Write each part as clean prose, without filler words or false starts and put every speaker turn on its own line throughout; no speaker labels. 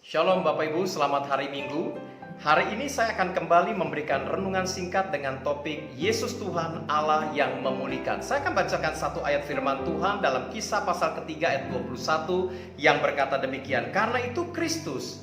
Shalom Bapak Ibu, selamat hari Minggu. Hari ini saya akan kembali memberikan renungan singkat dengan topik Yesus Tuhan Allah yang memulihkan. Saya akan bacakan satu ayat firman Tuhan dalam Kisah pasal ketiga ayat 21 yang berkata demikian. Karena itu Kristus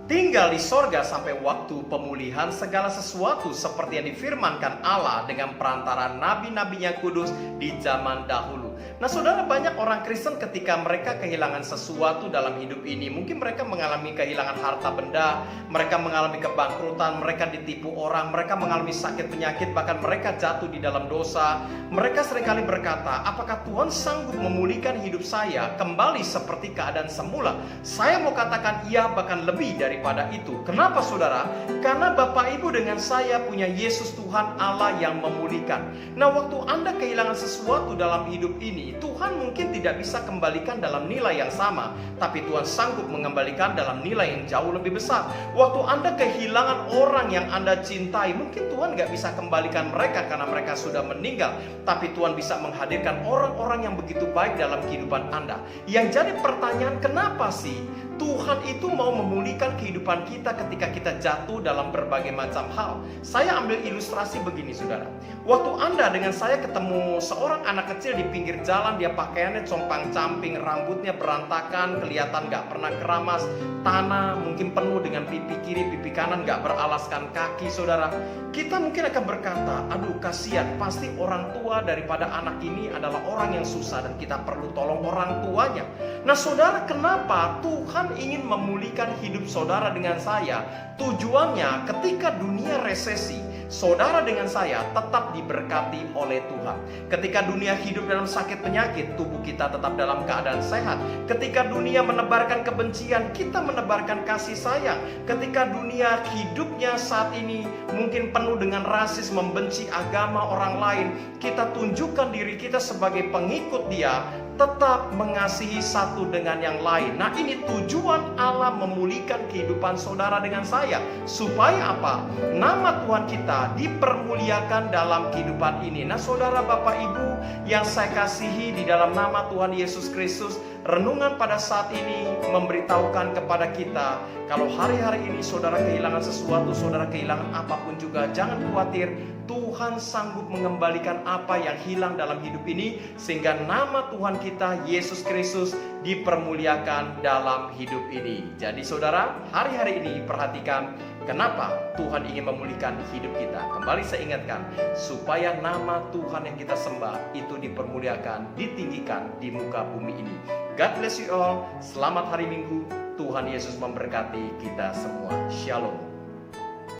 tinggal di sorga sampai waktu pemulihan segala sesuatu seperti yang difirmankan Allah dengan perantara nabi-nabinya kudus di zaman dahulu. Nah saudara, banyak orang Kristen ketika mereka kehilangan sesuatu dalam hidup ini, mungkin mereka mengalami kehilangan harta benda, mereka mengalami kebangkrutan, mereka ditipu orang, mereka mengalami sakit penyakit, bahkan mereka jatuh di dalam dosa. Mereka seringkali berkata, apakah Tuhan sanggup memulihkan hidup saya kembali seperti keadaan semula? Saya mau katakan iya, bahkan lebih daripada itu. Kenapa saudara? Karena Bapak Ibu dengan saya punya Yesus Tuhan Allah yang memulihkan. Nah waktu Anda kehilangan sesuatu dalam hidup ini, Tuhan mungkin tidak bisa kembalikan dalam nilai yang sama, tapi Tuhan sanggup mengembalikan dalam nilai yang jauh lebih besar. Waktu Anda kehilangan orang yang Anda cintai, mungkin Tuhan gak bisa kembalikan mereka karena mereka sudah meninggal, tapi Tuhan bisa menghadirkan orang-orang yang begitu baik dalam kehidupan Anda. Yang jadi pertanyaan, kenapa sih Tuhan itu mau memulihkan kehidupan kita ketika kita jatuh dalam berbagai macam hal? Saya ambil ilustrasi begini saudara. Waktu Anda dengan saya ketemu seorang anak kecil di pinggir jalan, dia pakaiannya compang-camping, rambutnya berantakan, kelihatan gak pernah keramas, tanah mungkin penuh dengan pipi kiri, pipi kanan, gak beralaskan kaki saudara. Kita mungkin akan berkata, aduh kasihan, pasti orang tua daripada anak ini adalah orang yang susah dan kita perlu tolong orang tuanya. Nah saudara, kenapa Tuhan ingin memulihkan hidup saudara dengan saya? Tujuannya ketika dunia resesi, saudara dengan saya tetap diberkati oleh Tuhan. Ketika dunia hidup dalam sakit penyakit, tubuh kita tetap dalam keadaan sehat. Ketika dunia menebarkan kebencian, kita menebarkan kasih sayang. Ketika dunia hidupnya saat ini mungkin penuh dengan rasis, membenci agama orang lain, kita tunjukkan diri kita sebagai pengikut Dia, tetap mengasihi satu dengan yang lain. Nah ini tujuan Allah memulihkan kehidupan saudara dengan saya. Supaya apa? Nama Tuhan kita dipermuliakan dalam kehidupan ini. Nah saudara, Bapak Ibu yang saya kasihi di dalam nama Tuhan Yesus Kristus, renungan pada saat ini memberitahukan kepada kita, kalau hari-hari ini saudara kehilangan sesuatu, saudara kehilangan apapun juga, jangan khawatir. Tuhan sanggup mengembalikan apa yang hilang dalam hidup ini, sehingga nama Tuhan kita Yesus Kristus dipermuliakan dalam hidup ini. Jadi saudara, hari-hari ini perhatikan kenapa Tuhan ingin memulihkan hidup kita. Kembali saya ingatkan, supaya nama Tuhan yang kita sembah itu dipermuliakan, ditinggikan di muka bumi ini. God bless you all. Selamat hari Minggu. Tuhan Yesus memberkati kita semua. Shalom.